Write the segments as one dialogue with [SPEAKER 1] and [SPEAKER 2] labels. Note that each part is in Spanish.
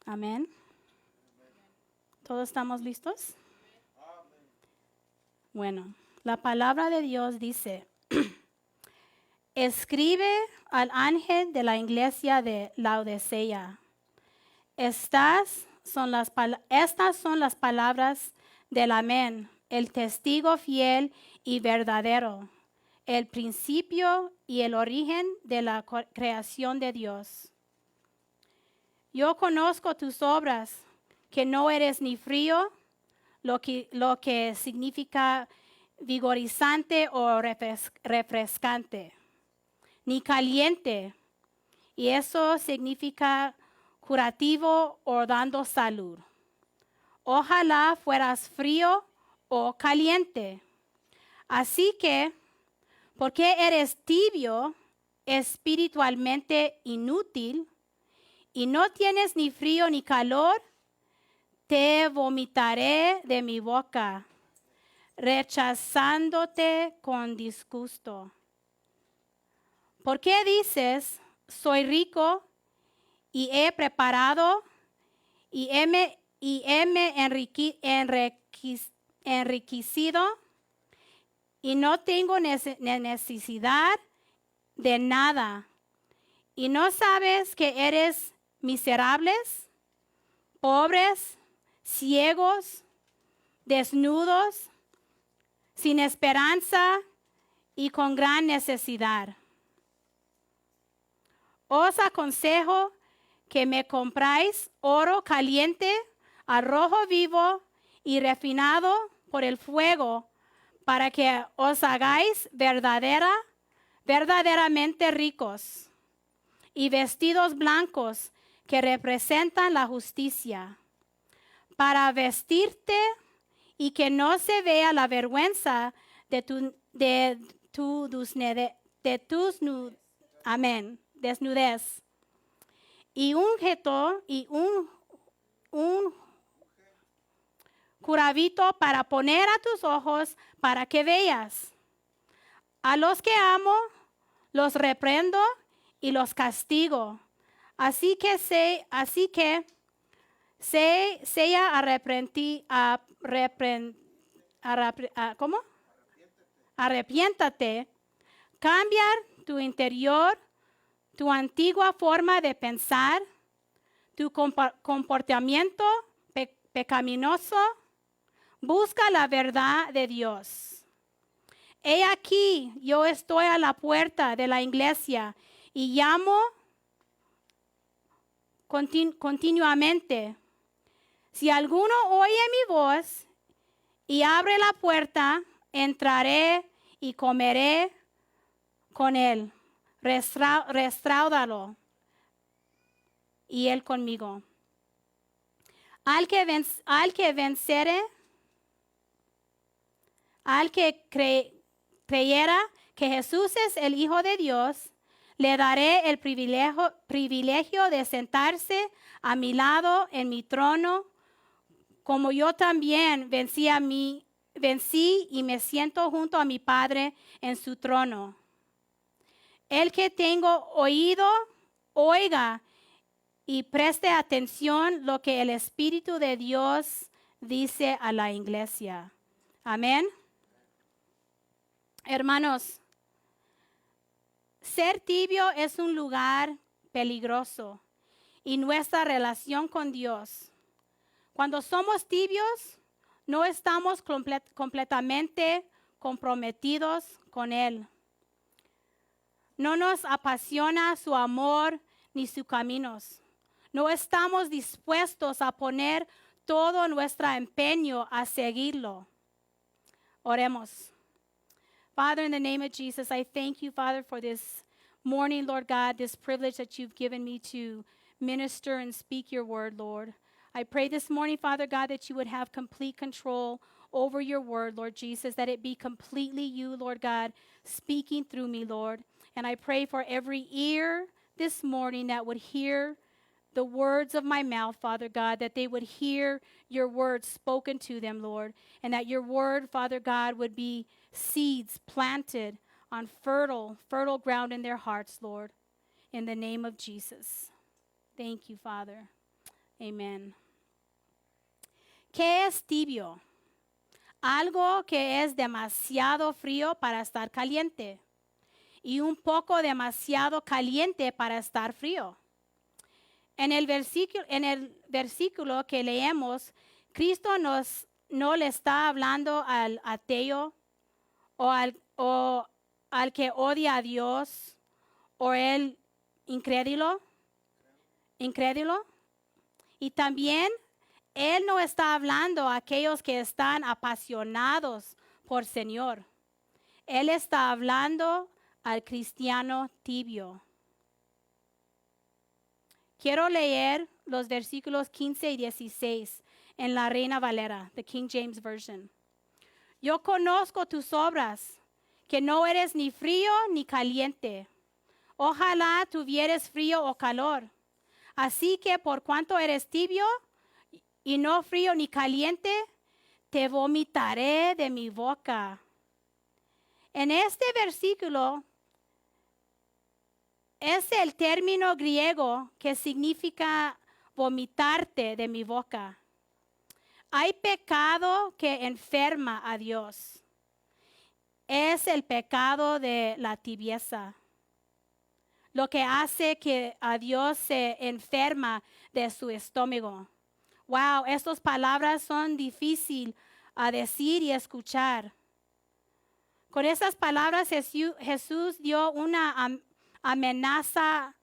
[SPEAKER 1] Amén. ¿Todos estamos listos? Bueno, la palabra de Dios dice, escribe al ángel de la iglesia de Laodicea. Estas son las palabras del Amén, el testigo fiel y verdadero, el principio y el origen de la creación de Dios. Yo conozco tus obras, que no eres ni frío, lo que significa vigorizante o refrescante, ni caliente, y eso significa curativo o dando salud. Ojalá fueras frío o caliente. Así que, porque eres tibio, espiritualmente inútil, y no tienes ni frío ni calor, te vomitaré de mi boca, rechazándote con disgusto. ¿Por qué dices, soy rico y he preparado y heme enriquecido y no tengo necesidad de nada? ¿Y no sabes que eres miserables, pobres, ciegos, desnudos, sin esperanza y con gran necesidad? Os aconsejo que me compráis oro caliente, al rojo vivo y refinado por el fuego, para que os hagáis verdaderamente ricos, y vestidos blancos que representan la justicia, para vestirte y que no se vea la vergüenza de tu desnudez, y un curabito para poner a tus ojos para que veas. A los que amo, los reprendo y los castigo. Así que ¿cómo? Arrepiéntate, cambiar tu interior, tu antigua forma de pensar, tu comportamiento pecaminoso. Busca la verdad de Dios. He aquí, yo estoy a la puerta de la iglesia y llamo continuamente. Si alguno oye mi voz y abre la puerta, entraré y comeré con él, restráudalo y él conmigo. Al que vencere, al que creyera que Jesús es el Hijo de Dios, le daré el privilegio de sentarse a mi lado en mi trono, como yo también vencí y me siento junto a mi Padre en su trono. El que tengo oído, oiga y preste atención lo que el Espíritu de Dios dice a la iglesia. Amén. Hermanos, ser tibio es un lugar peligroso y nuestra relación con Dios. Cuando somos tibios, no estamos completamente comprometidos con Él. No nos apasiona su amor ni sus caminos. No estamos dispuestos a poner todo nuestro empeño a seguirlo. Oremos. Father, in the name of Jesus, I thank you, Father, for this morning, Lord God, this privilege that you've given me to minister and speak your word, Lord. I pray this morning, Father God, that you would have complete control over your word, Lord Jesus, that it be completely you, Lord God, speaking through me, Lord. And I pray for every ear this morning that would hear the words of my mouth, Father God, that they would hear your word spoken to them, Lord, and that your word, Father God, would be seeds planted on fertile ground in their hearts, Lord, in the name of Jesus. Thank you, Father. Amén. ¿Qué es tibio? Algo que es demasiado frío para estar caliente y un poco demasiado caliente para estar frío. En el versículo que leemos, Cristo no le está hablando al ateo o al que odia a Dios o el incrédulo. Y también Él no está hablando a aquellos que están apasionados por Señor. Él está hablando al cristiano tibio. Quiero leer los versículos 15 y 16 en la Reina Valera, the King James Version. Yo conozco tus obras, que no eres ni frío ni caliente. Ojalá tuvieres frío o calor. Así que por cuanto eres tibio y no frío ni caliente, te vomitaré de mi boca. En este versículo es el término griego que significa vomitarte de mi boca. Hay pecado que enferma a Dios. Es el pecado de la tibieza, lo que hace que a Dios se enferma de su estómago. Wow, estas palabras son difíciles a decir y escuchar. Con esas palabras Jesús dio una amenaza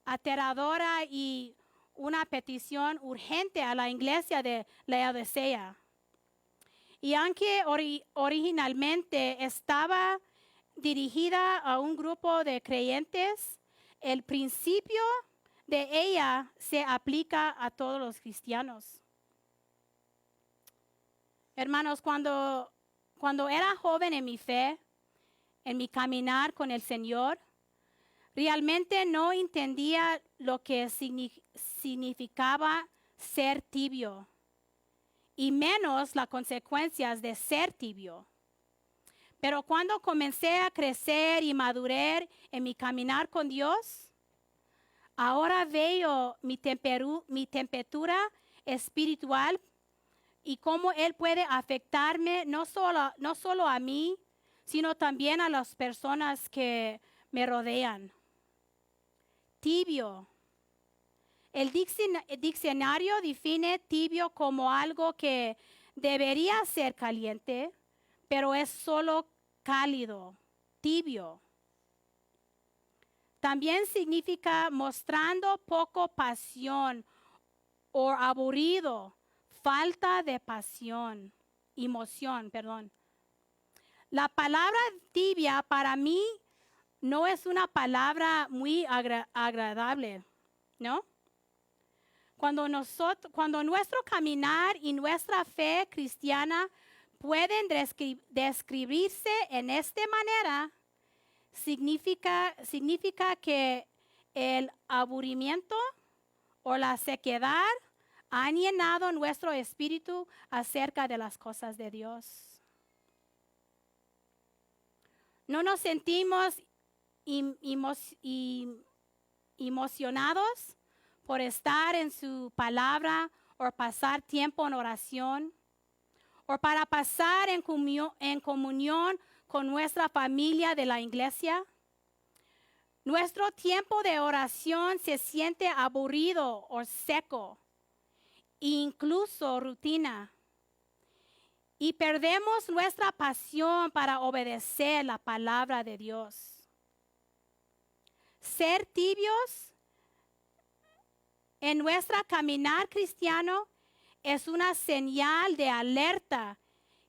[SPEAKER 1] aterradora y una petición urgente a la iglesia de Laodicea. Y aunque originalmente estaba dirigida a un grupo de creyentes, el principio de ella se aplica a todos los cristianos. Hermanos, cuando era joven en mi fe, en mi caminar con el Señor, realmente no entendía lo que significaba ser tibio y menos las consecuencias de ser tibio. Pero cuando comencé a crecer y madurar en mi caminar con Dios, ahora veo mi temperatura espiritual y cómo Él puede afectarme no solo a mí, sino también a las personas que me rodean. Tibio. El diccionario define tibio como algo que debería ser caliente, pero es solo cálido, tibio. También significa mostrando poco pasión o aburrido, falta de emoción. La palabra tibia para mí no es una palabra muy agradable, ¿no? Cuando nuestro caminar y nuestra fe cristiana pueden describirse en esta manera, significa que el aburrimiento o la sequedad han llenado nuestro espíritu acerca de las cosas de Dios. No nos sentimos emocionados por estar en su palabra o pasar tiempo en oración o para pasar en comunión con nuestra familia de la iglesia. Nuestro tiempo de oración se siente aburrido o seco, e incluso rutina. Y perdemos nuestra pasión para obedecer la palabra de Dios. Ser tibios en nuestro caminar cristiano es una señal de alerta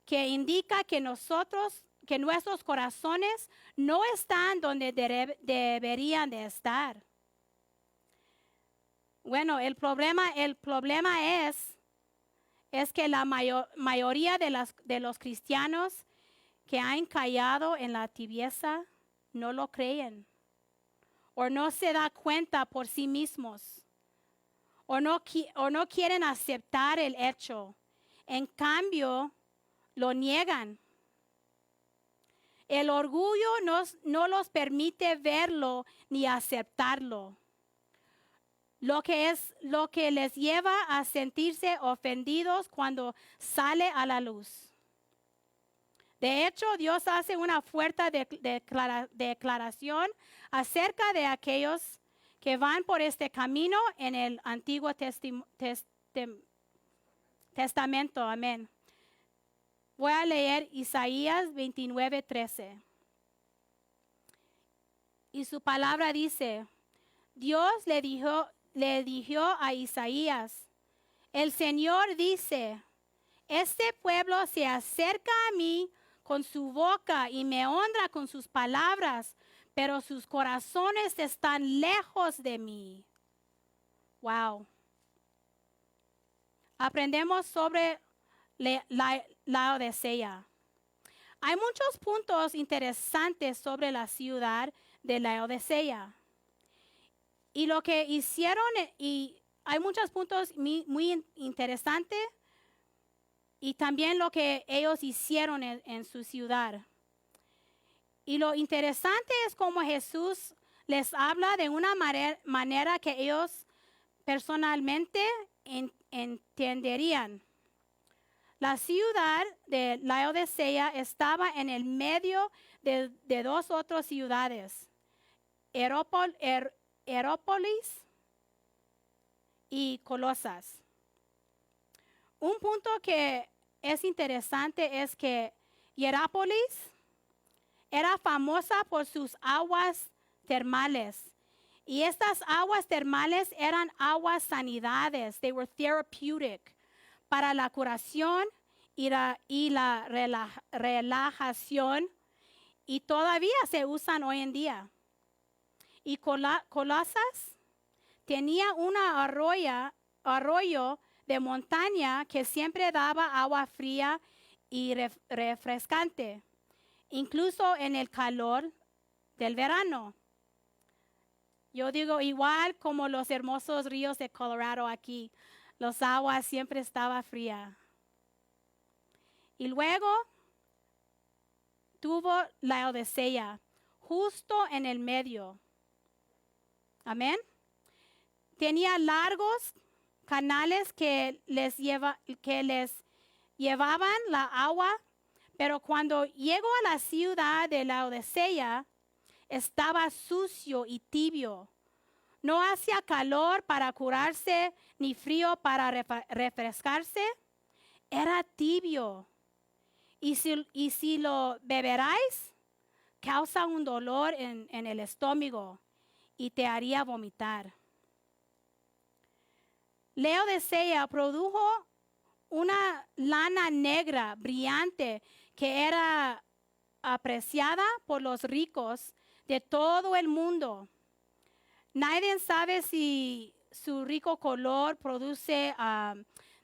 [SPEAKER 1] que indica que nuestros corazones no están donde deberían de estar. Bueno, el problema es que la mayoría de los cristianos que han callado en la tibieza no lo creen o no se da cuenta por sí mismos o no quieren aceptar el hecho. En cambio, lo niegan. El orgullo no los permite verlo ni aceptarlo. lo que les lleva a sentirse ofendidos cuando sale a la luz. De hecho, Dios hace una fuerte declaración acerca de aquellos que van por este camino en el Antiguo Testamento. Amén. Voy a leer Isaías 29:13. Y su palabra dice, Dios le dijo a Isaías, el Señor dice, este pueblo se acerca a mí con su boca y me honra con sus palabras, pero sus corazones están lejos de mí. Wow. Aprendemos sobre la Odisea. Hay muchos puntos interesantes sobre la ciudad de la Odisea. Y lo que hicieron, y hay muchos puntos muy interesantes, y también lo que ellos hicieron en su ciudad. Y lo interesante es cómo Jesús les habla de una manera que ellos personalmente entenderían. La ciudad de Laodicea estaba en el medio de dos otras ciudades, Herópolis y Colosas. Un punto que es interesante es que Hierápolis era famosa por sus aguas termales. Y estas aguas termales eran aguas sanidades. They were therapeutic para la curación y la relajación. Y todavía se usan hoy en día. Y Colosas tenía un arroyo de montaña que siempre daba agua fría y refrescante, incluso en el calor del verano. Yo digo, igual como los hermosos ríos de Colorado aquí, los aguas siempre estaba fría. Y luego tuvo la Odisea, justo en el medio. Amén. Tenía largos canales que les llevaban la agua, pero cuando llegó a la ciudad de la Odisea, estaba sucio y tibio. No hacía calor para curarse, ni frío para refrescarse. Era tibio. Y si lo beberáis, causa un dolor en el estómago y te haría vomitar. Laodicea produjo una lana negra brillante que era apreciada por los ricos de todo el mundo. Nadie sabe si su rico color produce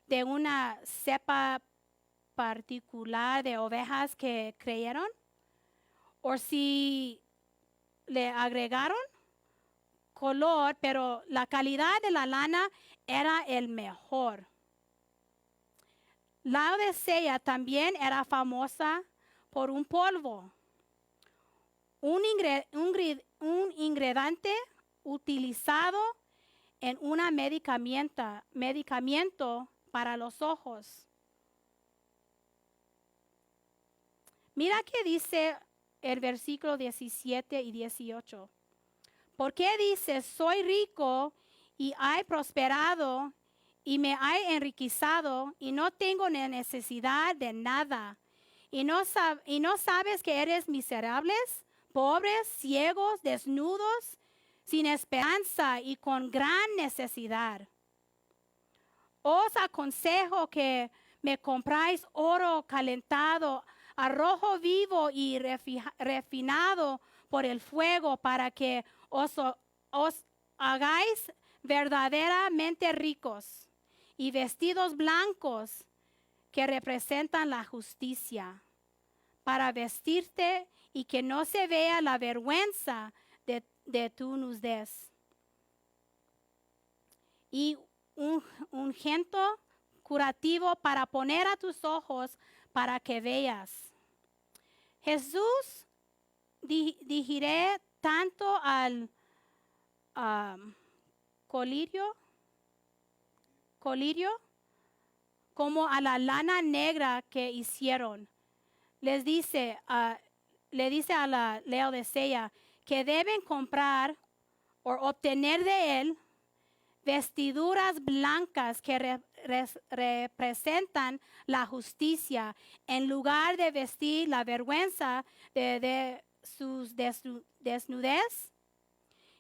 [SPEAKER 1] de una cepa particular de ovejas que creyeron o si le agregaron color, pero la calidad de la lana era el mejor. Laodicea también era famosa por un polvo, un ingrediente utilizado en un medicamento para los ojos. Mira qué dice el versículo 17 y 18. ¿Por qué dices, soy rico y he prosperado y me he enriquecido y no tengo necesidad de nada? ¿Y no sabes que eres miserables, pobres, ciegos, desnudos, sin esperanza y con gran necesidad? Os aconsejo que me compráis oro calentado a rojo vivo y refinado por el fuego para que os hagáis verdaderamente ricos y vestidos blancos que representan la justicia para vestirte y que no se vea la vergüenza de tu nudez. Y un ungüento curativo para poner a tus ojos para que veas. Jesús dirigiré tanto al colirio, como a la lana negra que hicieron. Le dice a la Laodicea que deben comprar o obtener de él vestiduras blancas que representan la justicia, en lugar de vestir la vergüenza de sus desnudez.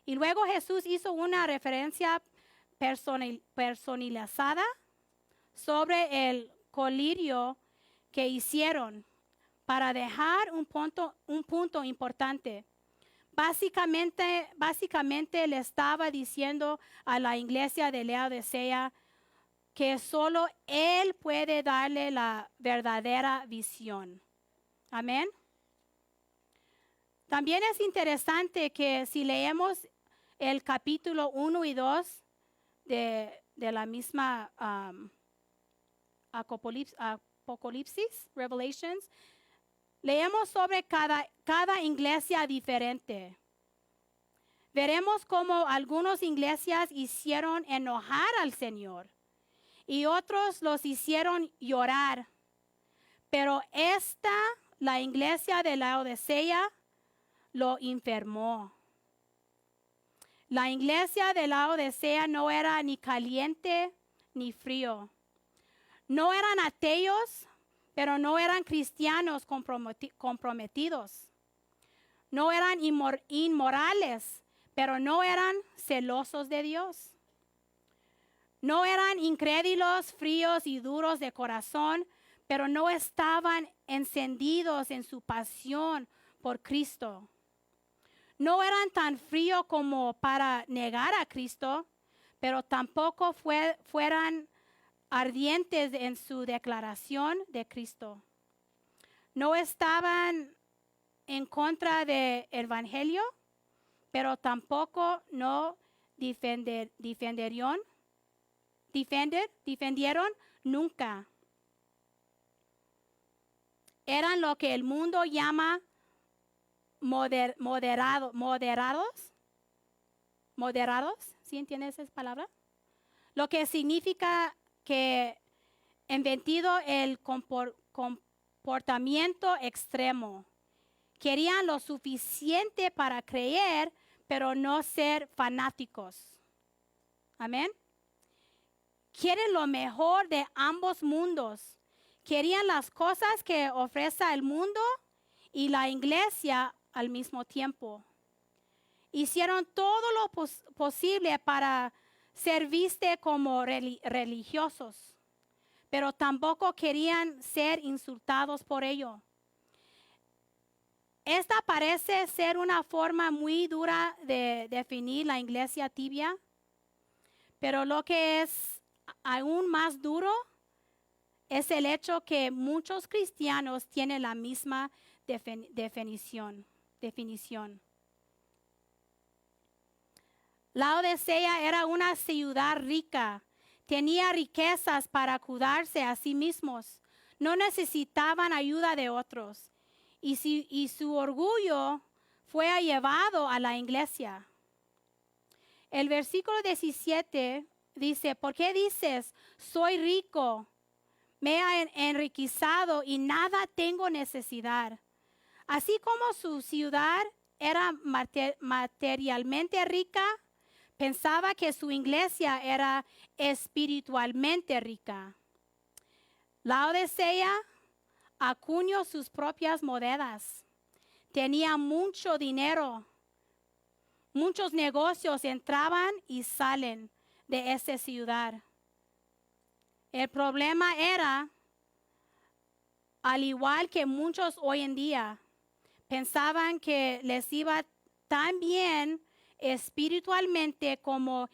[SPEAKER 1] Y luego Jesús hizo una referencia personalizada sobre el colirio que hicieron para dejar un punto importante. Básicamente le estaba diciendo a la iglesia de Laodicea que solo Él puede darle la verdadera visión. Amén. También es interesante que si leemos el capítulo 1 y 2 de la misma Apocalipsis, Revelations, leemos sobre cada iglesia diferente. Veremos cómo algunas iglesias hicieron enojar al Señor y otros los hicieron llorar. Pero la iglesia de Laodicea, lo enfermó. La iglesia de Laodicea no era ni caliente ni frío. No eran ateos, pero no eran cristianos comprometidos. No eran inmorales, pero no eran celosos de Dios. No eran incrédulos, fríos y duros de corazón, pero no estaban encendidos en su pasión por Cristo. No eran tan fríos como para negar a Cristo, pero tampoco fueran ardientes en su declaración de Cristo. No estaban en contra del evangelio, pero tampoco no defendieron nunca. Eran lo que el mundo llama moderados. ¿Sí entiendes esa palabra? Lo que significa que inventado el comportamiento extremo. Querían lo suficiente para creer, pero no ser fanáticos. Amén. Quieren lo mejor de ambos mundos. Querían las cosas que ofrece el mundo y la iglesia al mismo tiempo. Hicieron todo lo posible para ser vistos como religiosos, pero tampoco querían ser insultados por ello. Esta parece ser una forma muy dura de definir la iglesia tibia, pero lo que es aún más duro es el hecho que muchos cristianos tienen la misma definición. Laodicea era una ciudad rica, tenía riquezas para cuidarse a sí mismos, no necesitaban ayuda de otros, y su orgullo fue llevado a la iglesia. El versículo 17 dice: ¿por qué dices, soy rico, me he enriquecido y nada tengo necesidad? Así como su ciudad era materialmente rica, pensaba que su iglesia era espiritualmente rica. Laodicea acuñó sus propias monedas. Tenía mucho dinero. Muchos negocios entraban y salen de esa ciudad. El problema era, al igual que muchos hoy en día, pensaban que les iba tan bien espiritualmente como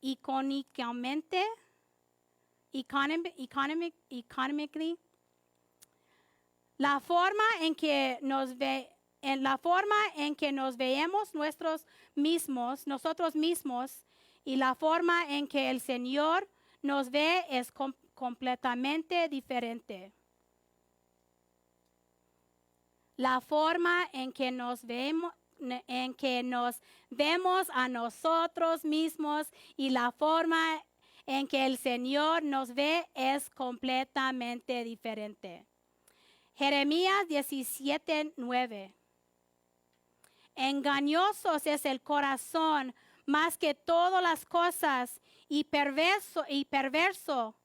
[SPEAKER 1] económicamente. La forma en que nos veemos nosotros mismos y la forma en que el Señor nos ve es completamente diferente. La forma en que nos nos vemos a nosotros mismos y la forma en que el Señor nos ve es completamente diferente. Jeremías 17:9. Engañosos es el corazón más que todas las cosas y perverso,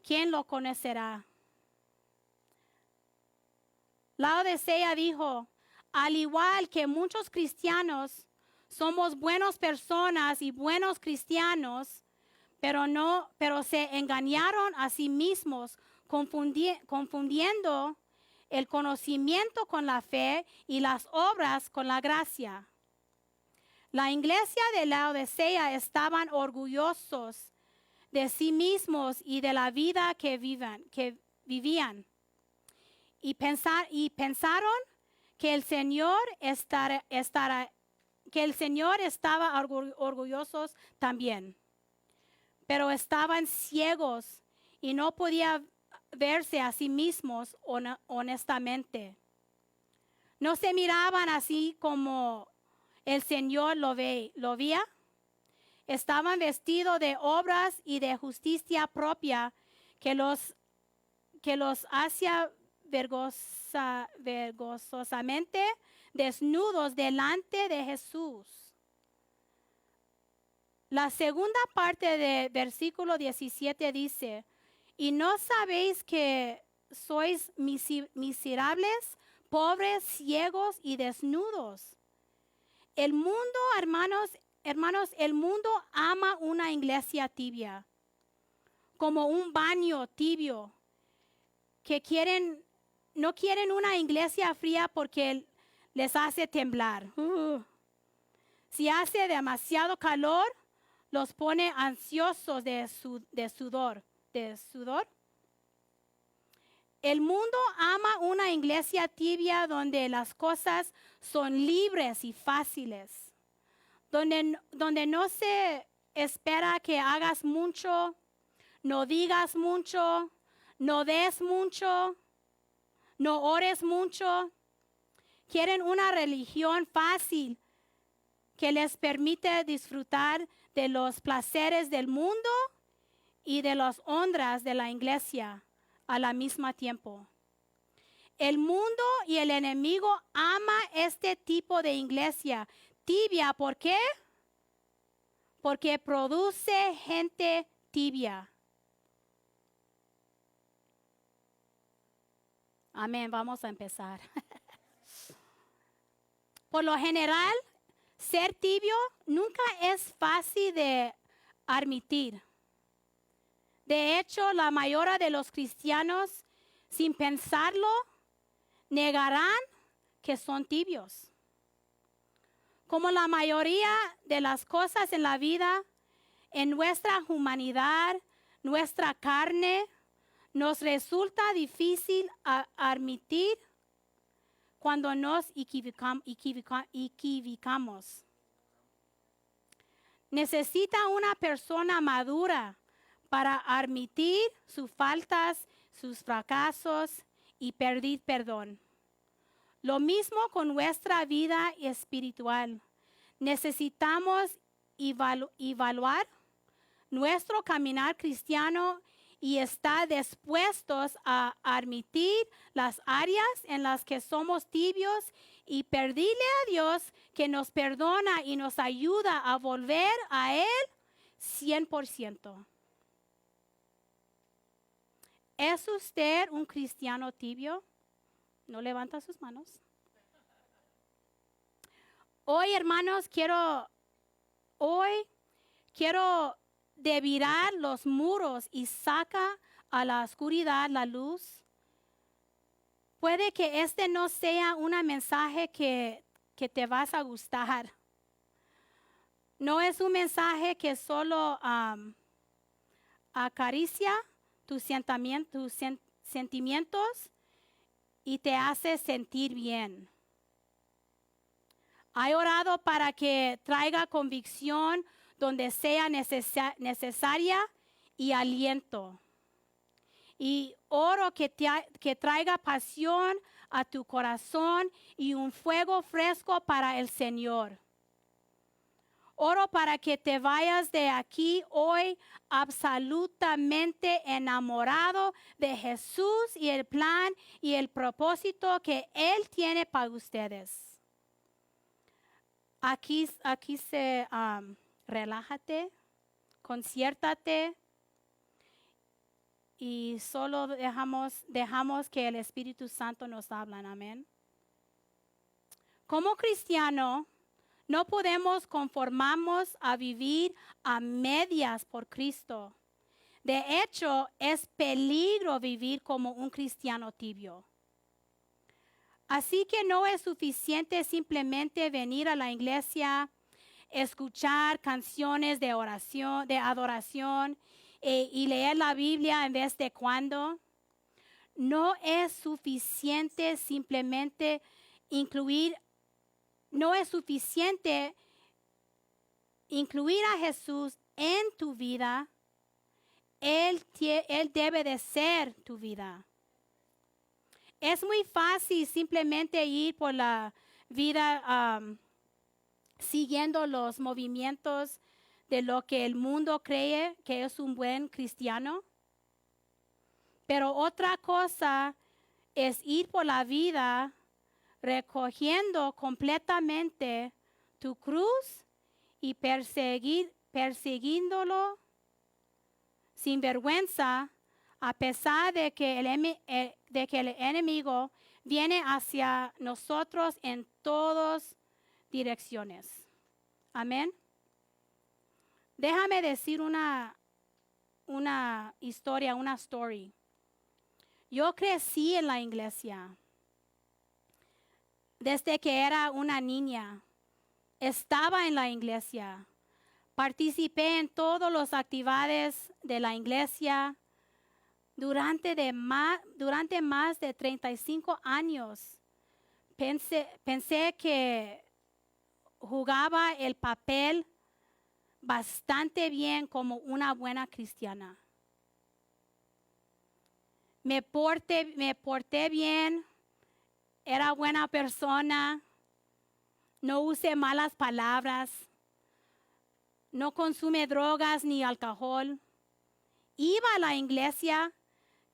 [SPEAKER 1] ¿quién lo conocerá? Laodicea dijo, al igual que muchos cristianos, somos buenas personas y buenos cristianos, pero se engañaron a sí mismos, confundiendo el conocimiento con la fe y las obras con la gracia. La iglesia de Laodicea estaban orgullosos de sí mismos y de la vida que vivían. Y pensaron que el Señor estaba orgullosos también. Pero estaban ciegos y no podían verse a sí mismos honestamente. No se miraban así como el Señor lo veía. Estaban vestidos de obras y de justicia propia que los hacía vergonzosamente desnudos delante de Jesús. La segunda parte del versículo 17 dice, ¿y no sabéis que sois miserables, pobres, ciegos y desnudos? El mundo, hermanos, el mundo ama una iglesia tibia, como un baño tibio, no quieren una iglesia fría porque les hace temblar. Si hace demasiado calor, los pone ansiosos de sudor. El mundo ama una iglesia tibia donde las cosas son libres y fáciles, donde no se espera que hagas mucho, no digas mucho, no des mucho, no ores mucho. Quieren una religión fácil que les permite disfrutar de los placeres del mundo y de las honras de la iglesia a la misma tiempo. El mundo y el enemigo ama este tipo de iglesia tibia. ¿Por qué? Porque produce gente tibia. Amén, vamos a empezar. Por lo general, ser tibio nunca es fácil de admitir. De hecho, la mayoría de los cristianos, sin pensarlo, negarán que son tibios. Como la mayoría de las cosas en la vida, en nuestra humanidad, nuestra carne, nos resulta difícil admitir cuando nos equivocamos. Necesita una persona madura para admitir sus faltas, sus fracasos y pedir perdón. Lo mismo con nuestra vida espiritual. Necesitamos evaluar nuestro caminar cristiano y estar dispuestos a admitir las áreas en las que somos tibios y pedirle a Dios que nos perdona y nos ayuda a volver a Él 100%. ¿Es usted un cristiano tibio? No levanta sus manos. Hoy, hermanos, quiero devirar los muros y saca a la oscuridad la luz. Puede que este no sea un mensaje que te vas a gustar. No es un mensaje que solo acaricia tus sentimientos y te hace sentir bien. He orado para que traiga convicción donde sea necesaria y aliento. Y oro que traiga pasión a tu corazón y un fuego fresco para el Señor. Oro para que te vayas de aquí hoy absolutamente enamorado de Jesús y el plan y el propósito que Él tiene para ustedes. Aquí relájate, conciértate y solo dejamos que el Espíritu Santo nos hable. Amén. Como cristiano, no podemos conformarnos a vivir a medias por Cristo. De hecho, es peligro vivir como un cristiano tibio. Así que no es suficiente simplemente venir a la iglesia, escuchar canciones de oración, de adoración y leer la Biblia en vez de cuando. No es suficiente simplemente incluir a Jesús en tu vida. Él debe de ser tu vida. Es muy fácil simplemente ir por la vida siguiendo los movimientos de lo que el mundo cree que es un buen cristiano. Pero otra cosa es ir por la vida recogiendo completamente tu cruz y persiguiéndolo sin vergüenza, a pesar de que el enemigo viene hacia nosotros en todas direcciones. Amén. Déjame decir una historia, una story. Yo crecí en la iglesia. Desde que era una niña, estaba en la iglesia. Participé en todas las actividades de la iglesia durante más de 35 años. Pensé que jugaba el papel bastante bien como una buena cristiana. Me porté bien, era buena persona, no usé malas palabras, no consume drogas ni alcohol. Iba a la iglesia,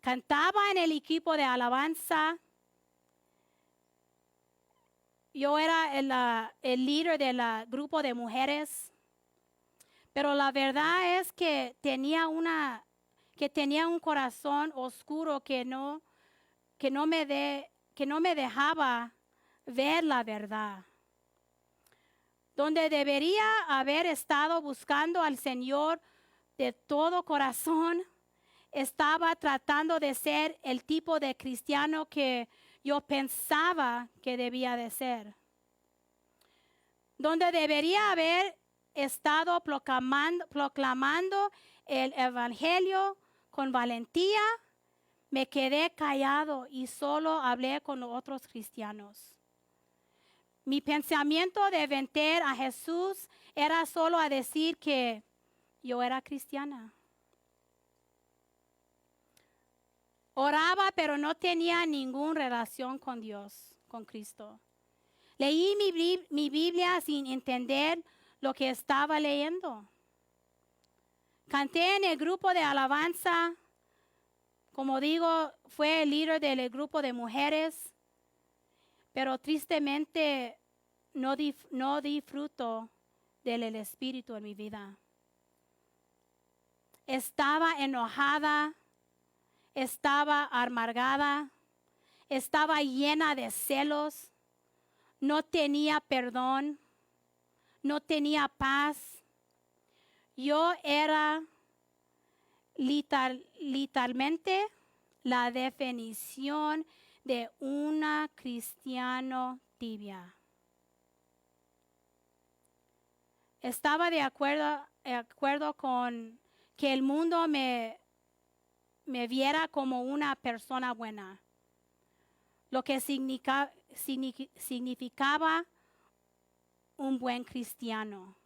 [SPEAKER 1] cantaba en el equipo de alabanza. Yo era el líder del grupo de mujeres. Pero la verdad es que tenía un corazón oscuro que no me dejaba ver la verdad. Donde debería haber estado buscando al Señor de todo corazón, estaba tratando de ser el tipo de cristiano que yo pensaba que debía de ser. Donde debería haber estado proclamando el evangelio con valentía, me quedé callado y solo hablé con los otros cristianos. Mi pensamiento de vencer a Jesús era solo a decir que yo era cristiana. Oraba, pero no tenía ninguna relación con Dios, con Cristo. Leí mi Biblia sin entender lo que estaba leyendo. Canté en el grupo de alabanza. Como digo, fue el líder del grupo de mujeres. Pero tristemente no disfruto del Espíritu en mi vida. Estaba enojada, estaba amargada, estaba llena de celos, no tenía perdón, no tenía paz. Yo era literalmente la definición de una cristiano tibia. Estaba de acuerdo con que el mundo me viera como una persona buena, lo que significaba un buen cristiano.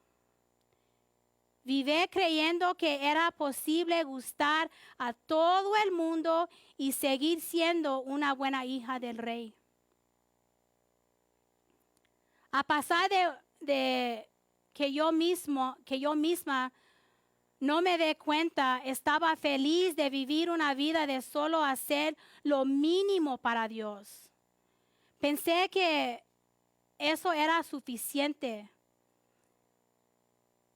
[SPEAKER 1] Viví creyendo que era posible gustar a todo el mundo y seguir siendo una buena hija del rey. A pesar de que yo misma no me dé cuenta, estaba feliz de vivir una vida de solo hacer lo mínimo para Dios. Pensé que eso era suficiente.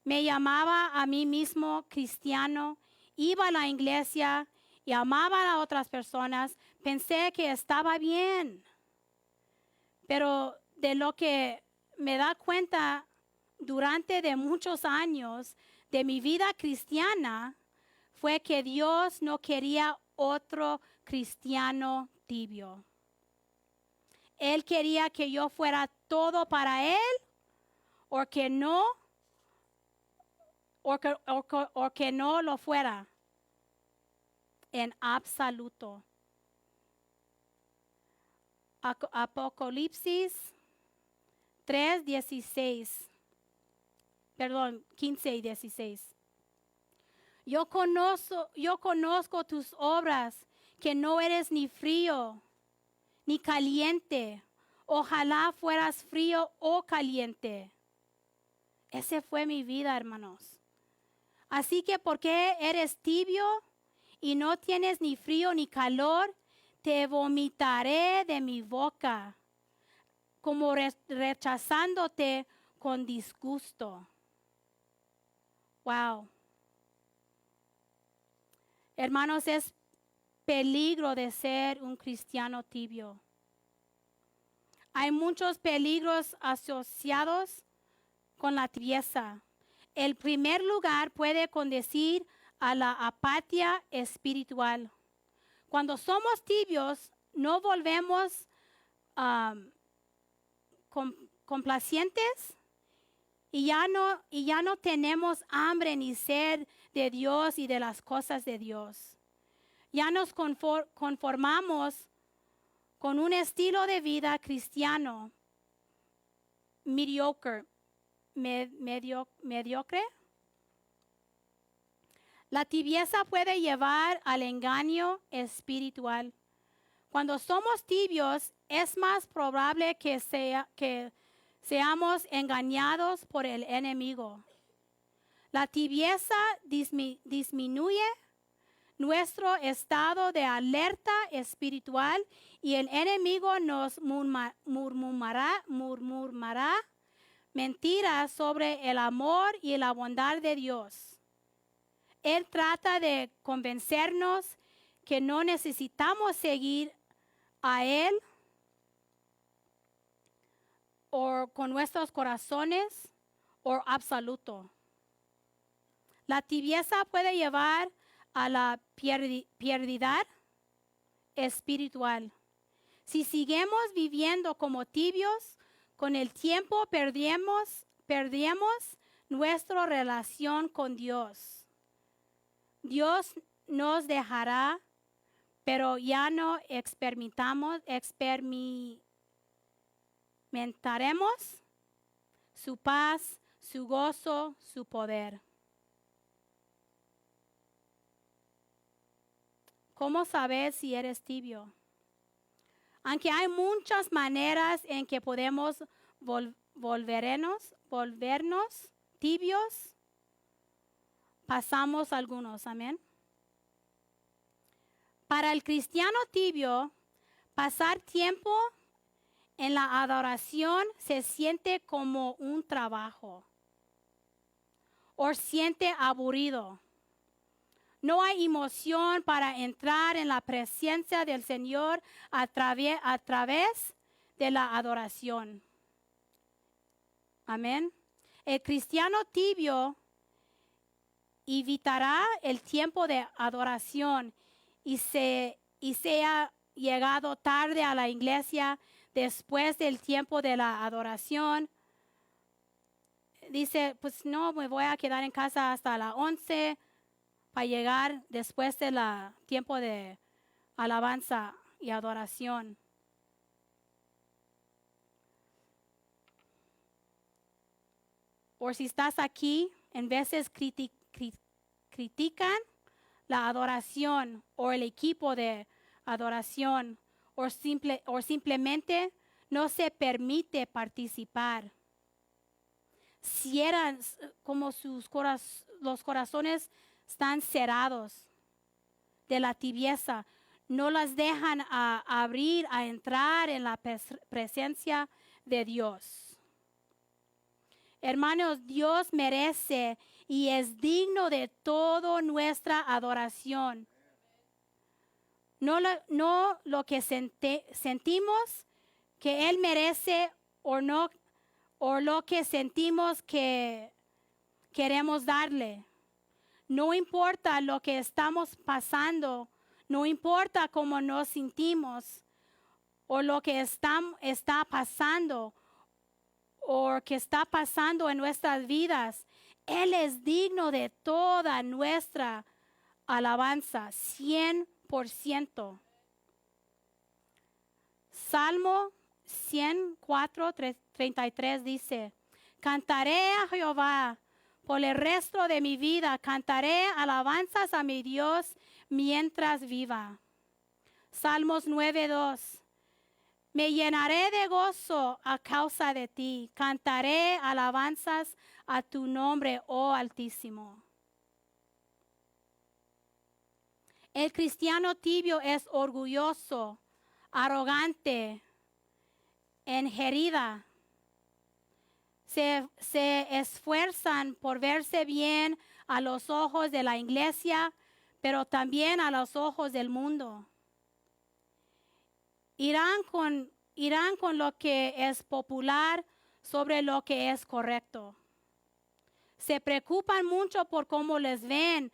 [SPEAKER 1] Me llamaba a mí mismo cristiano, iba a la iglesia y amaba a otras personas. Pensé que estaba bien. Pero de lo que me da cuenta durante de muchos años de mi vida cristiana fue que Dios no quería otro cristiano tibio. Él quería que yo fuera todo para Él o que no, o que no lo fuera en absoluto. Apocalipsis 3:16. Perdón, 15 y 16. Yo conozco tus obras, que no eres ni frío ni caliente. Ojalá fueras frío o caliente. Esa fue mi vida, hermanos. Así que, ¿por qué eres tibio y no tienes ni frío ni calor? Te vomitaré de mi boca, como rechazándote con disgusto. Wow. Hermanos, es peligro de ser un cristiano tibio. Hay muchos peligros asociados con la tibieza. El primer lugar puede conducir a la apatía espiritual. Cuando somos tibios, no volvemos complacientes y ya no tenemos hambre ni sed de Dios y de las cosas de Dios. Ya nos conformamos con un estilo de vida cristiano mediocre. La tibieza puede llevar al engaño espiritual. Cuando somos tibios, es más probable que seamos engañados por el enemigo. La tibieza disminuye nuestro estado de alerta espiritual y el enemigo nos murmurará mentiras sobre el amor y la bondad de Dios. Él trata de convencernos que no necesitamos seguir a Él o con nuestros corazones o absoluto. La tibieza puede llevar a la pérdida espiritual. Si seguimos viviendo como tibios, con el tiempo perdemos nuestra relación con Dios. Dios nos dejará, pero ya no experimentaremos su paz, su gozo, su poder. ¿Cómo sabes si eres tibio? Aunque hay muchas maneras en que podemos volvernos tibios, pasamos algunos, amén. Para el cristiano tibio, pasar tiempo en la adoración se siente como un trabajo o siente aburrido. No hay emoción para entrar en la presencia del Señor a través de la adoración. Amén. El cristiano tibio evitará el tiempo de adoración y sea llegado tarde a la iglesia después del tiempo de la adoración. Dice, pues no, me voy a quedar en casa hasta las 11 para llegar después del tiempo de alabanza y adoración. O si estás aquí en veces critican la adoración o el equipo de adoración o simplemente no se permite participar. Cierran como los corazones están cerrados de la tibieza. No las dejan abrir, a entrar en la presencia de Dios. Hermanos, Dios merece y es digno de toda nuestra adoración. No lo que sentimos que Él merece o no, o lo que sentimos que queremos darle. No importa lo que estamos pasando, no importa cómo nos sentimos o lo que está pasando o que está pasando en nuestras vidas. Él es digno de toda nuestra alabanza, 100%. Salmo 104:33 dice: cantaré a Jehová por el resto de mi vida, cantaré alabanzas a mi Dios mientras viva. Salmos 9:2: me llenaré de gozo a causa de ti, cantaré alabanzas a tu nombre, oh Altísimo. El cristiano tibio es orgulloso, arrogante, enjerida. Se esfuerzan por verse bien a los ojos de la iglesia, pero también a los ojos del mundo. Irán con lo que es popular sobre lo que es correcto. Se preocupan mucho por cómo les ven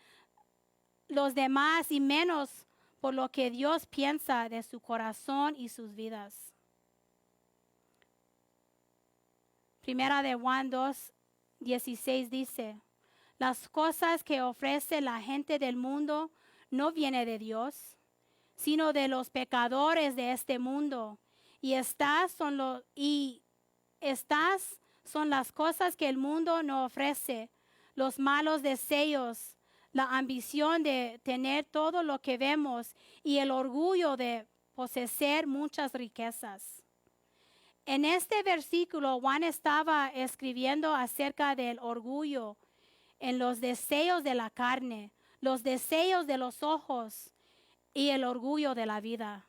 [SPEAKER 1] los demás y menos por lo que Dios piensa de su corazón y sus vidas. Primera de Juan 2:16 dice: las cosas que ofrece la gente del mundo no vienen de Dios, sino de los pecadores de este mundo. Y estas son las cosas que el mundo no ofrece: los malos deseos, la ambición de tener todo lo que vemos y el orgullo de poseer muchas riquezas. En este versículo, Juan estaba escribiendo acerca del orgullo en los deseos de la carne, los deseos de los ojos y el orgullo de la vida.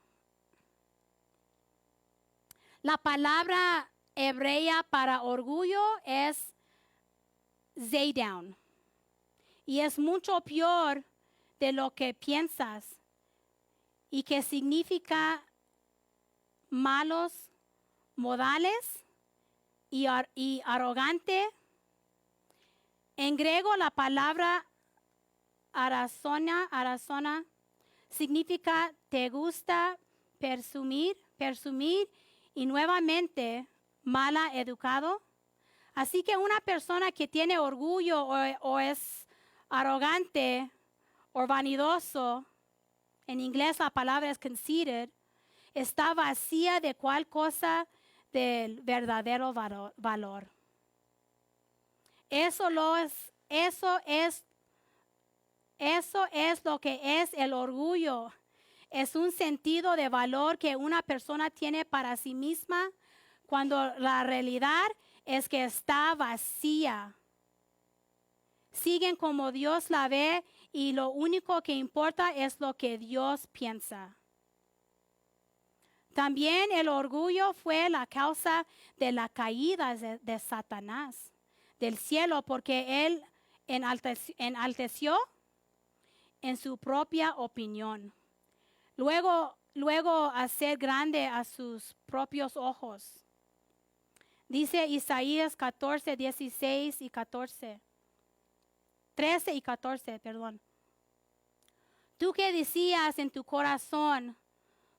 [SPEAKER 1] La palabra hebrea para orgullo es zaydown, y es mucho peor de lo que piensas, y que significa malos modales y arrogante. En griego la palabra arazona significa te gusta presumir y nuevamente mala educado. Así que una persona que tiene orgullo o es arrogante o vanidoso, en inglés la palabra es conceited, está vacía de cual cosa del verdadero valor. Eso es lo que es el orgullo. Es un sentido de valor que una persona tiene para sí misma, cuando la realidad es que está vacía. Siguen como Dios la ve y lo único que importa es lo que Dios piensa. También el orgullo fue la causa de la caída de Satanás del cielo, porque él enalteció en su propia opinión. Luego hacer grande a sus propios ojos. Dice Isaías 13 y 14. Tú que decías en tu corazón: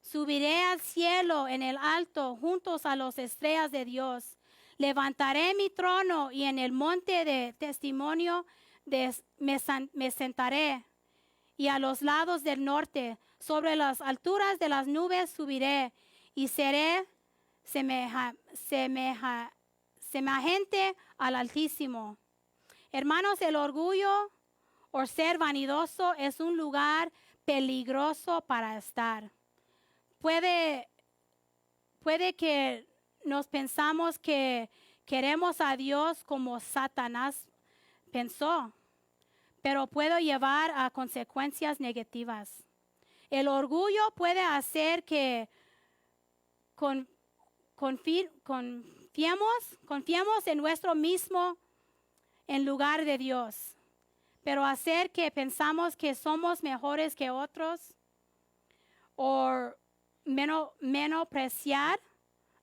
[SPEAKER 1] subiré al cielo en el alto, juntos a las estrellas de Dios. Levantaré mi trono y en el monte de testimonio me sentaré. Y a los lados del norte, sobre las alturas de las nubes subiré, y seré semejante al Altísimo. Hermanos, el orgullo o ser vanidoso es un lugar peligroso para estar. Puede que nos pensamos que queremos a Dios como Satanás pensó, pero puede llevar a consecuencias negativas. El orgullo puede hacer que confiemos en nuestro mismo en lugar de Dios, pero hacer que pensamos que somos mejores que otros o menospreciar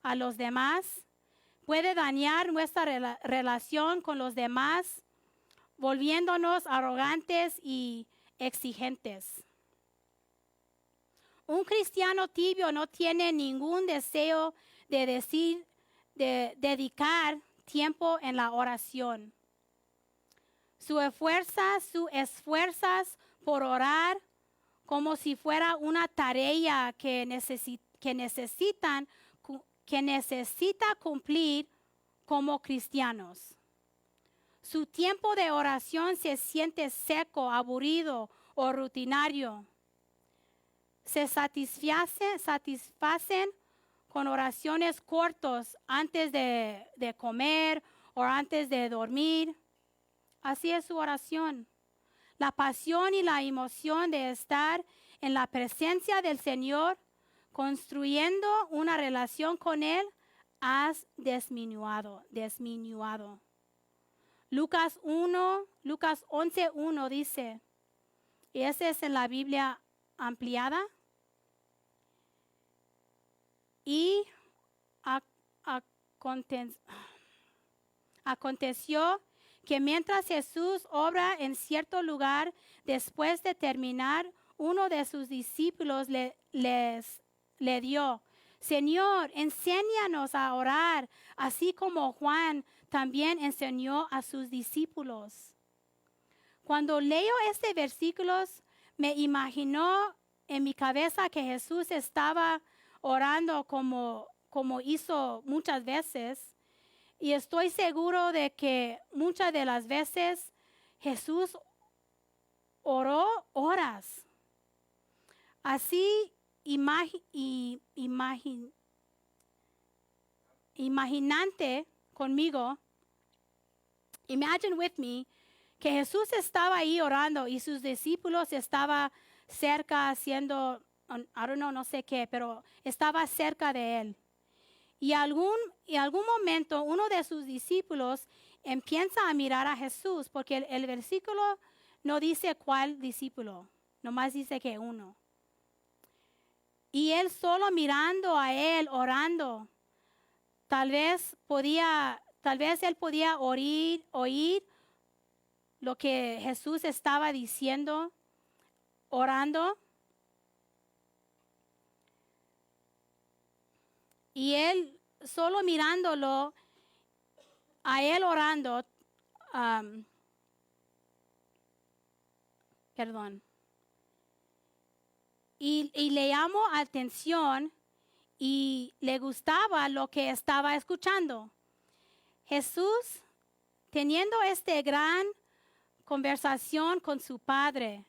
[SPEAKER 1] a los demás puede dañar nuestra relación con los demás, volviéndonos arrogantes y exigentes. Un cristiano tibio no tiene ningún deseo de dedicar tiempo en la oración. Su esfuerzas por orar como si fuera una tarea que necesita cumplir como cristianos. Su tiempo de oración se siente seco, aburrido o rutinario. Se satisfacen con oraciones cortas antes de comer o antes de dormir. Así es su oración. La pasión y la emoción de estar en la presencia del Señor, construyendo una relación con Él, has disminuido. Lucas 11:1 dice, y ese es en la Biblia ampliada, y aconteció que mientras Jesús obra en cierto lugar, después de terminar, uno de sus discípulos le dio, Señor, enséñanos a orar, así como Juan también enseñó a sus discípulos. Cuando leo este versículo, me imaginó en mi cabeza que Jesús estaba orando como hizo muchas veces. Y estoy seguro de que muchas de las veces Jesús oró horas. Así imaginante conmigo, imagine with me, que Jesús estaba ahí orando y sus discípulos estaban cerca haciendo, no sé qué, pero estaba cerca de él. Y algún momento uno de sus discípulos empieza a mirar a Jesús, porque el versículo no dice cuál discípulo, nomás dice que uno. Y él solo mirando a él, orando, tal vez él podía oír lo que Jesús estaba diciendo, orando. Y él solo mirándolo, a él orando, y le llamó atención y le gustaba lo que estaba escuchando. Jesús, teniendo esta gran conversación con su Padre,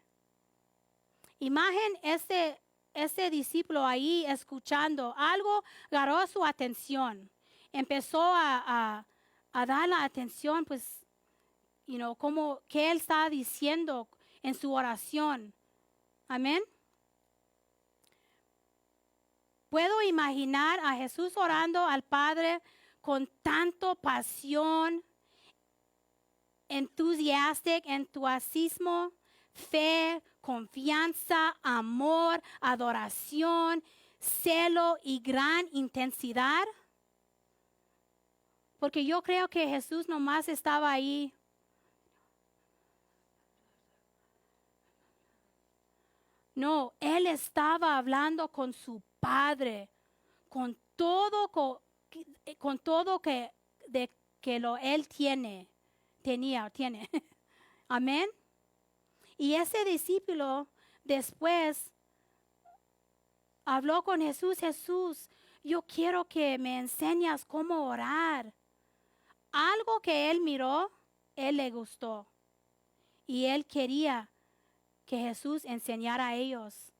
[SPEAKER 1] ese discípulo ahí escuchando, algo agarró su atención. Empezó a dar la atención, pues, como que él está diciendo en su oración. Amén. Puedo imaginar a Jesús orando al Padre con tanto pasión, entusiasmo, fe, confianza, amor, adoración, celo y gran intensidad. Porque yo creo que Jesús nomás estaba ahí. No, él estaba hablando con su Padre, con todo que él tiene. Amén. Y ese discípulo después habló con Jesús. Jesús, yo quiero que me enseñas cómo orar. Algo que él miró él le gustó. Y él quería que Jesús enseñara a ellos.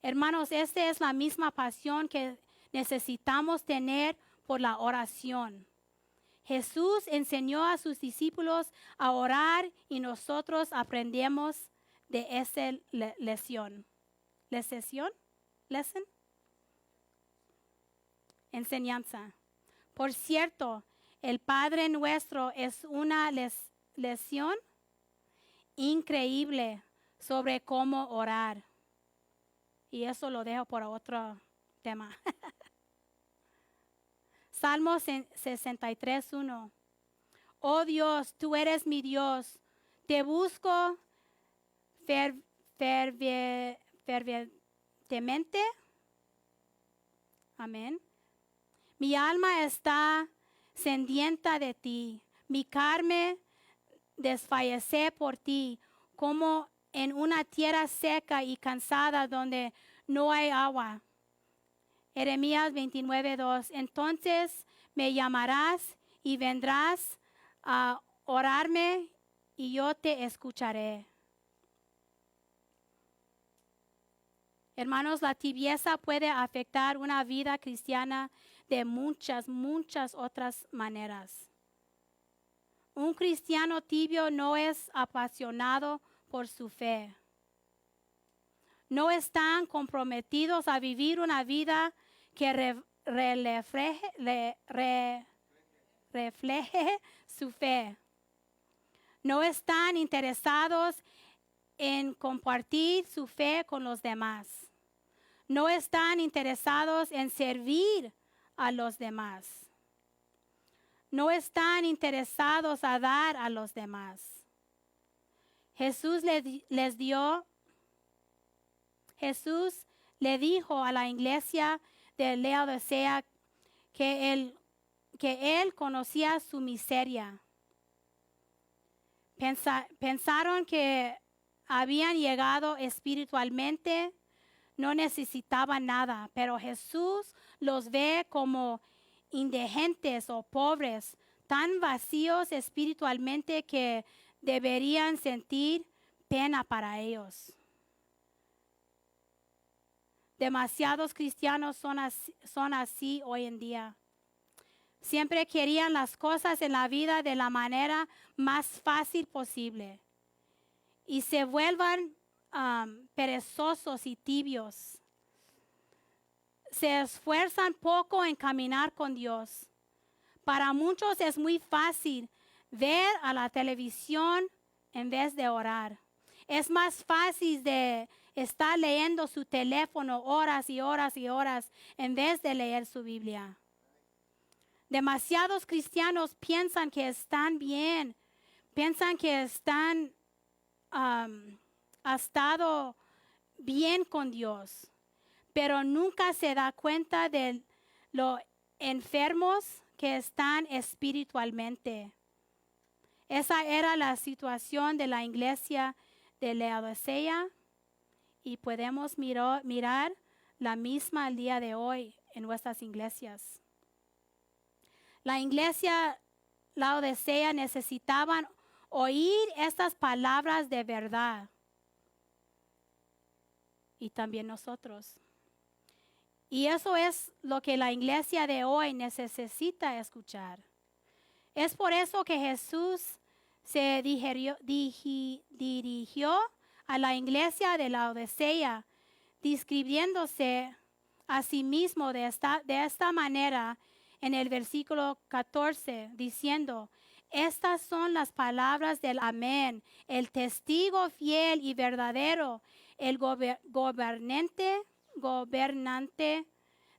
[SPEAKER 1] Hermanos, esta es la misma pasión que necesitamos tener por la oración. Jesús enseñó a sus discípulos a orar y nosotros aprendemos de esa lección. ¿Lesson? Enseñanza. Por cierto, el Padre Nuestro es una lección increíble sobre cómo orar. Y eso lo dejo por otro tema. Salmo 63:1. Oh Dios, tú eres mi Dios. Te busco fervientemente. Amén. Mi alma está sedienta de ti. Mi carne desfallece por ti, como en una tierra seca y cansada donde no hay agua. Jeremías 29:2. Entonces me llamarás y vendrás a orarme y yo te escucharé. Hermanos, la tibieza puede afectar una vida cristiana de muchas otras maneras. Un cristiano tibio no es apasionado por su fe. No están comprometidos a vivir una vida que refleje su fe. No están interesados en compartir su fe con los demás. No están interesados en servir a los demás. No están interesados a dar a los demás. Jesús le dijo a la iglesia de Laodicea que él conocía su miseria. Pensaron que habían llegado espiritualmente, no necesitaban nada, pero Jesús los ve como indigentes o pobres, tan vacíos espiritualmente que deberían sentir pena para ellos. Demasiados cristianos son así hoy en día. Siempre querían las cosas en la vida de la manera más fácil posible y se vuelvan perezosos y tibios. Se esfuerzan poco en caminar con Dios. Para muchos es muy fácil ver a la televisión en vez de orar. Es más fácil de estar leyendo su teléfono horas y horas y horas en vez de leer su Biblia. Demasiados cristianos piensan que están bien, piensan que han estado bien con Dios, pero nunca se da cuenta de lo enfermos que están espiritualmente. Esa era la situación de la iglesia de Laodicea y podemos mirar la misma al día de hoy en nuestras iglesias. La iglesia Laodicea necesitaban oír estas palabras de verdad. Y también nosotros. Y eso es lo que la iglesia de hoy necesita escuchar. Es por eso que Jesús se dirigió a la iglesia de Laodicea, describiéndose a sí mismo de esta manera en el versículo 14, diciendo: estas son las palabras del amén, el testigo fiel y verdadero, el gobernante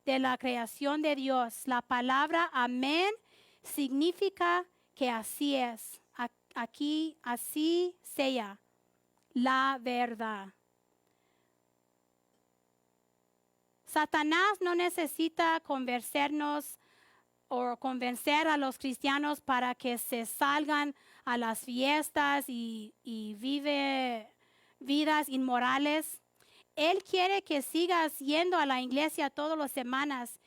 [SPEAKER 1] de la creación de Dios. La palabra amén significa que así es, aquí así sea, la verdad. Satanás no necesita convencernos o convencer a los cristianos para que se salgan a las fiestas y vive vidas inmorales. Él quiere que sigas yendo a la iglesia todas las semanas,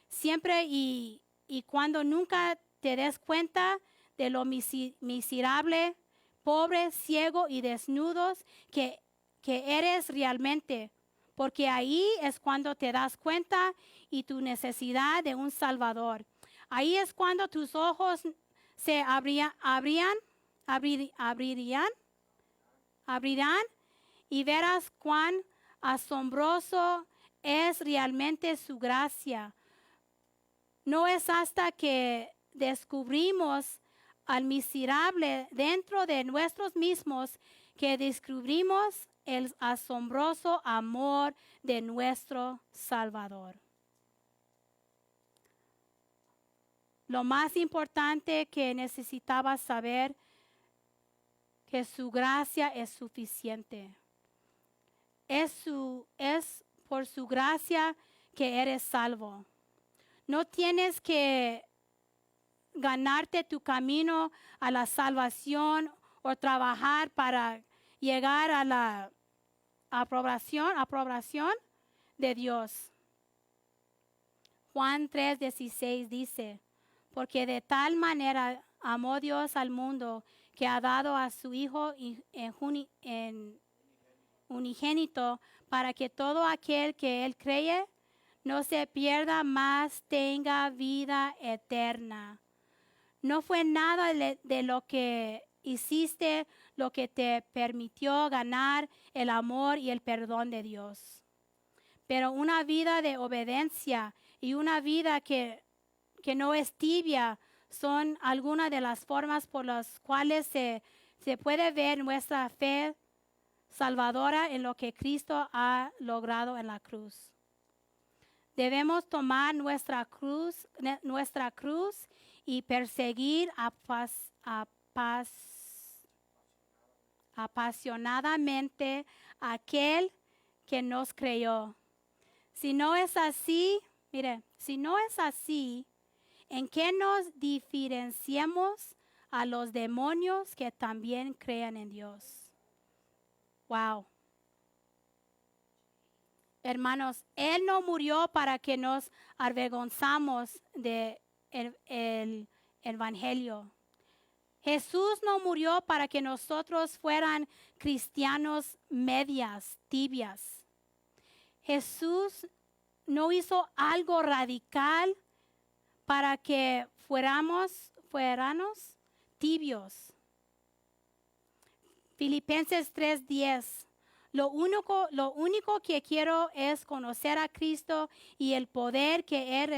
[SPEAKER 1] siempre y cuando nunca te des cuenta de lo miserable, pobre, ciego y desnudos que eres realmente, porque ahí es cuando te das cuenta y tu necesidad de un Salvador. Ahí es cuando tus ojos se abrirán y verás cuán asombroso es realmente su gracia. No es hasta que descubrimos al miserable dentro de nosotros mismos que descubrimos el asombroso amor de nuestro Salvador. Lo más importante que necesitabas saber que su gracia es suficiente. Es por su gracia que eres salvo. No tienes que ganarte tu camino a la salvación o trabajar para llegar a la aprobación de Dios. Juan 3:16 dice, porque de tal manera amó Dios al mundo que ha dado a su Hijo unigénito para que todo aquel que Él cree no se pierda, mas tenga vida eterna. No fue nada de lo que hiciste lo que te permitió ganar el amor y el perdón de Dios. Pero una vida de obediencia y una vida que no es tibia son algunas de las formas por las cuales se puede ver nuestra fe salvadora en lo que Cristo ha logrado en la cruz. Debemos tomar nuestra cruz y perseguir apasionadamente a aquel que nos creó. Si no es así, ¿en qué nos diferenciamos a los demonios que también creen en Dios? Wow. Hermanos, Él no murió para que nos avergonzamos de el Evangelio. Jesús no murió para que nosotros fueran cristianos medias, tibias. Jesús no hizo algo radical para que fuéramos tibios. Filipenses 3:10. Lo único que quiero es conocer a Cristo y el poder que Él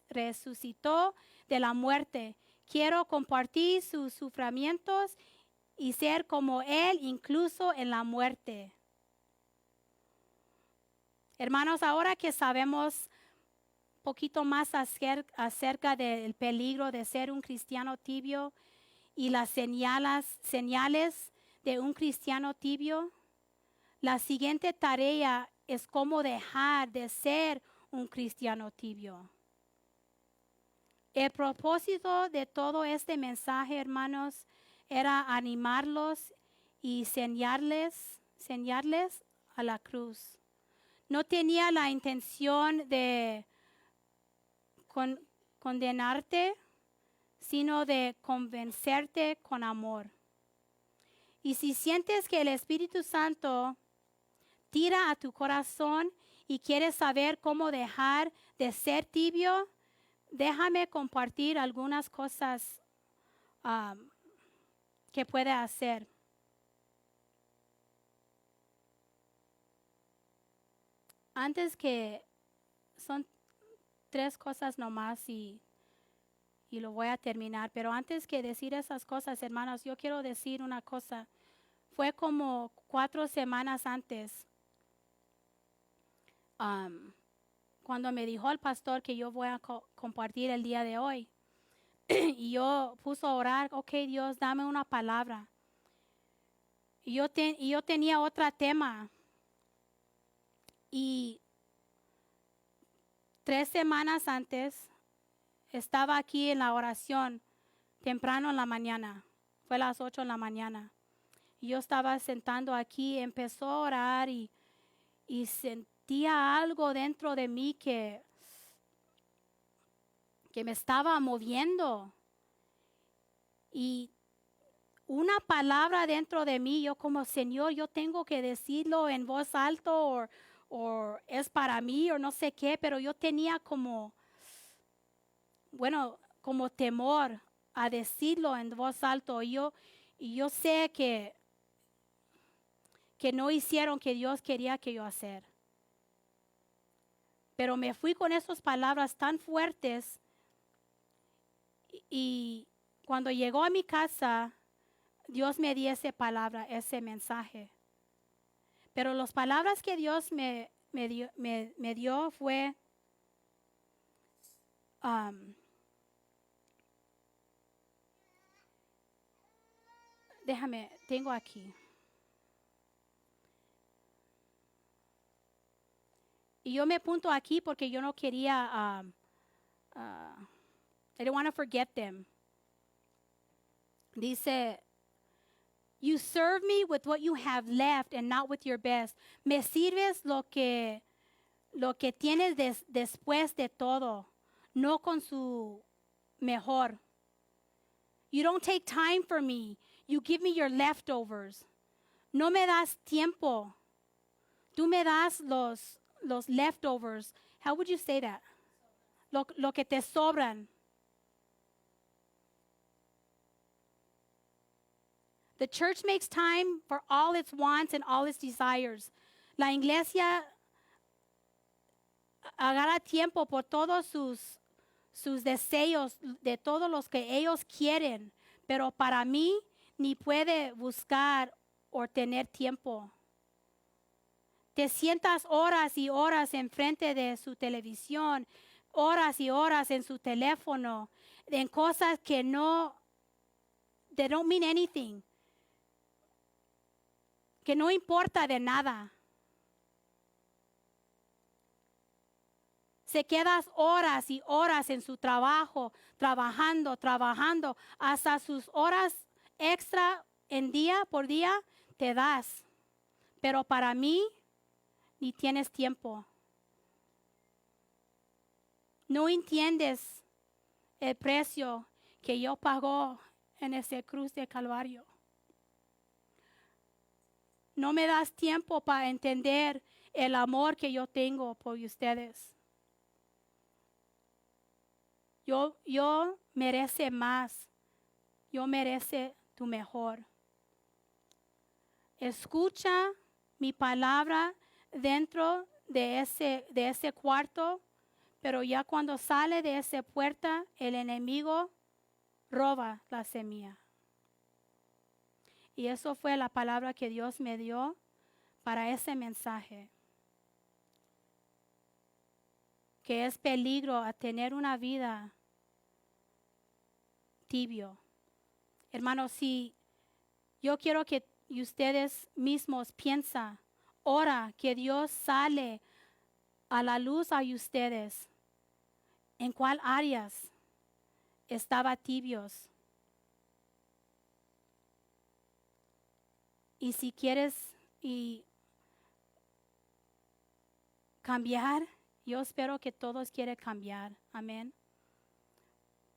[SPEAKER 1] resucitó de la muerte. Quiero compartir sus sufrimientos y ser como Él incluso en la muerte. Hermanos, ahora que sabemos un poquito más acerca del peligro de ser un cristiano tibio y las señales de un cristiano tibio, la siguiente tarea es cómo dejar de ser un cristiano tibio. El propósito de todo este mensaje, hermanos, era animarlos y señalarles a la cruz. No tenía la intención de condenarte, sino de convencerte con amor. Y si sientes que el Espíritu Santo tira a tu corazón y quieres saber cómo dejar de ser tibio, déjame compartir algunas cosas que puede hacer. Son 3 cosas nomás y lo voy a terminar. Pero antes que decir esas cosas, hermanos, yo quiero decir una cosa. Fue como 4 semanas antes, cuando me dijo el pastor que yo voy a compartir el día de hoy. Y yo puse a orar, ok, Dios, dame una palabra. Y yo tenía otro tema. Y 3 semanas antes estaba aquí en la oración, temprano en la mañana. Fue a las 8 de la mañana. Y yo estaba sentando aquí, empezó a orar y sentía algo dentro de mí que me estaba moviendo. Y una palabra dentro de mí, yo como Señor, yo tengo que decirlo en voz alta o es para mí o no sé qué, pero yo tenía como, bueno, como temor a decirlo en voz alta. Y yo sé que no hicieron que Dios quería que yo hacer. Pero me fui con esas palabras tan fuertes y cuando llegó a mi casa, Dios me dio esa palabra, ese mensaje. Pero las palabras que Dios me dio fue, déjame, tengo aquí. Y yo me apunto aquí porque yo no quería, I don't want to forget them. Dice, you serve me with what you have left and not with your best. Me sirves lo que tienes después de todo, no con su mejor. You don't take time for me. You give me your leftovers. No me das tiempo. Tú me das los leftovers. How would you say that? Lo que te sobran. The church makes time for all its wants and all its desires. La iglesia agarra tiempo por todos sus deseos, de todos los que ellos quieren, pero para mí ni puede buscar o tener tiempo. Te sientas horas y horas enfrente de su televisión, horas y horas en su teléfono, en cosas que no, they don't mean anything, que no importa de nada. Se quedas horas y horas en su trabajo, trabajando, hasta sus horas extra en día por día te das. Pero para mí, ni tienes tiempo. No entiendes el precio que yo pagó en esa cruz de Calvario. No me das tiempo para entender el amor que yo tengo por ustedes. Yo merece más. Yo merece tu mejor. Escucha mi palabra dentro de ese cuarto, pero ya cuando sale de esa puerta, el enemigo roba la semilla. Y eso fue la palabra que Dios me dio para ese mensaje. Que es peligro a tener una vida tibio. Hermanos, si yo quiero que ustedes mismos piensen, ora que Dios sale a la luz a ustedes. ¿En cuál áreas estaba tibios? Y si quieres cambiar, yo espero que todos quieran cambiar. Amén.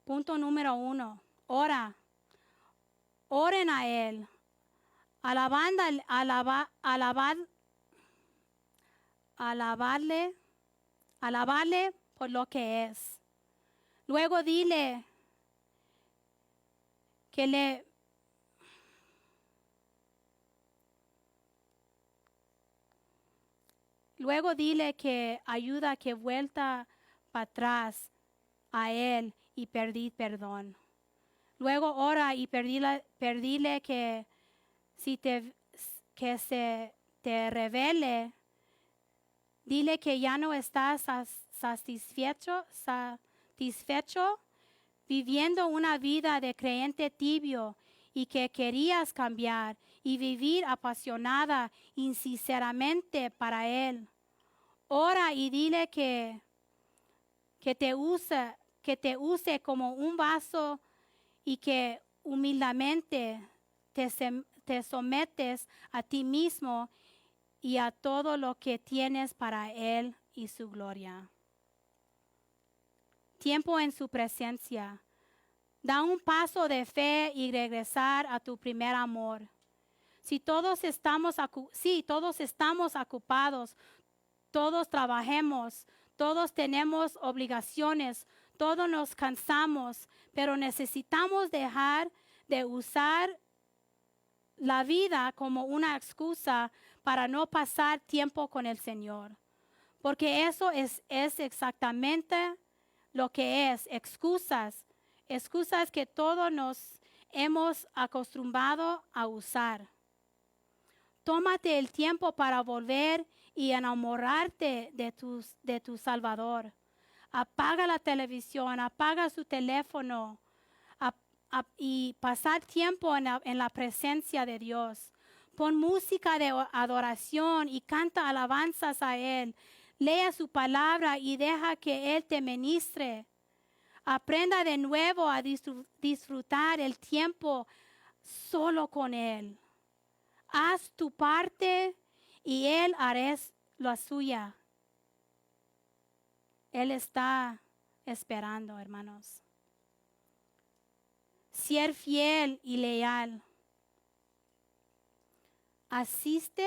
[SPEAKER 1] Punto número 1. Ora. Oren a Él. Alabarle por lo que es. Luego dile que ayuda que vuelta para atrás a Él y pedir perdón. Luego ora y perdile que se te revele, dile que ya no estás satisfecho viviendo una vida de creyente tibio y que querías cambiar y vivir apasionada y sinceramente para Él. Ora y dile que te use como un vaso y que humildemente te sometes a ti mismo y a todo lo que tienes para Él y su gloria. Tiempo en su presencia. Da un paso de fe y regresar a tu primer amor. Si todos estamos ocupados, todos trabajemos, todos tenemos obligaciones, todos nos cansamos, pero necesitamos dejar de usar la vida como una excusa para no pasar tiempo con el Señor. Porque eso es exactamente lo que es, excusas que todos nos hemos acostumbrado a usar. Tómate el tiempo para volver y enamorarte de tu Salvador. Apaga la televisión, apaga su teléfono y pasar tiempo en la presencia de Dios. Pon música de adoración y canta alabanzas a Él. Lea su palabra y deja que Él te ministre. Aprenda de nuevo a disfrutar el tiempo solo con Él. Haz tu parte y Él hará la suya. Él está esperando, hermanos. Ser fiel y leal. Asiste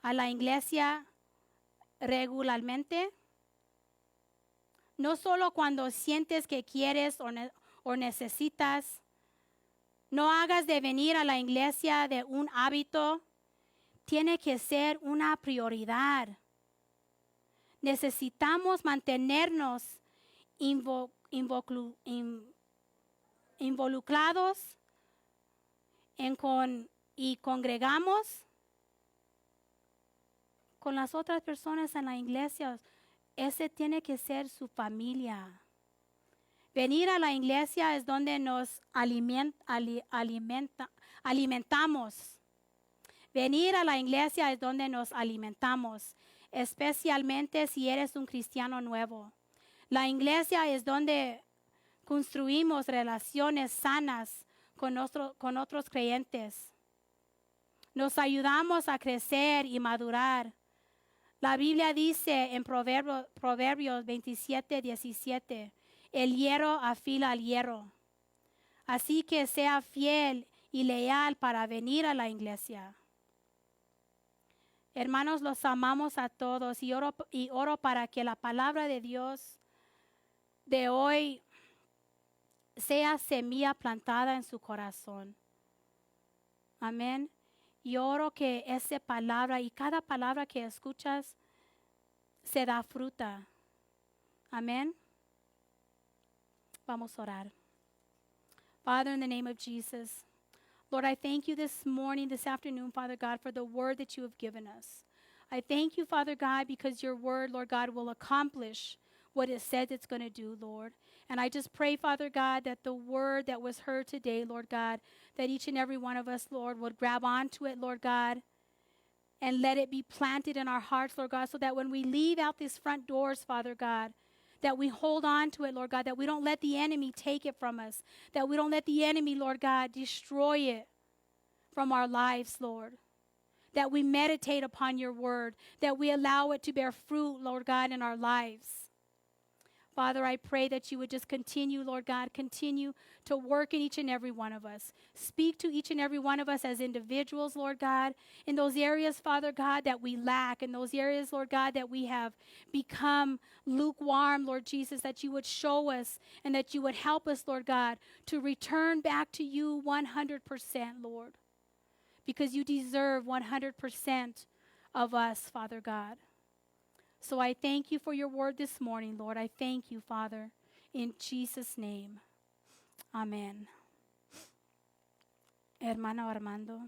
[SPEAKER 1] a la iglesia regularmente. No solo cuando sientes que quieres o necesitas. No hagas de venir a la iglesia de un hábito. Tiene que ser una prioridad. Necesitamos mantenernos involucrados y congregamos con las otras personas en la iglesia. Ese tiene que ser su familia. Venir a la iglesia es donde nos alimentamos. Venir a la iglesia es donde nos alimentamos, especialmente si eres un cristiano nuevo. La iglesia es donde construimos relaciones sanas con otros creyentes. Nos ayudamos a crecer y madurar. La Biblia dice en Proverbios 27:17, el hierro afila al hierro. Así que sea fiel y leal para venir a la iglesia. Hermanos, los amamos a todos y oro para que la palabra de Dios de hoy sea semilla plantada en su corazón. Amén. Y oro que esa palabra y cada palabra que escuchas se da fruta. Amén. Vamos a orar. Father, in the name of Jesus, Lord, I thank you this morning, this afternoon, Father God, for the word that you have given us. I thank you, Father God, because your word, Lord God, will accomplish what it says it's going to do, Lord. And I just pray, Father God, that the word that was heard today, Lord God, that each and every one of us, Lord, would grab onto it, Lord God, and let it be planted in our hearts, Lord God, so that when we leave out these front doors, Father God, that we hold on to it, Lord God, that we don't let the enemy take it from us, that we don't let the enemy, Lord God, destroy it from our lives, Lord, that we meditate upon your word, that we allow it to bear fruit, Lord God, in our lives. Father, I pray that you would just continue, Lord God, continue to work in each and every one of us. Speak to each and every one of us as individuals, Lord God, in those areas, Father God, that we lack, in those areas, Lord God, that we have become lukewarm, Lord Jesus, that you would show us and that you would help us, Lord God, to return back to you 100%, Lord, because you deserve 100% of us, Father God. So I thank you for your word this morning, Lord. I thank you, Father, in Jesus' name. Amen. Hermano Armando.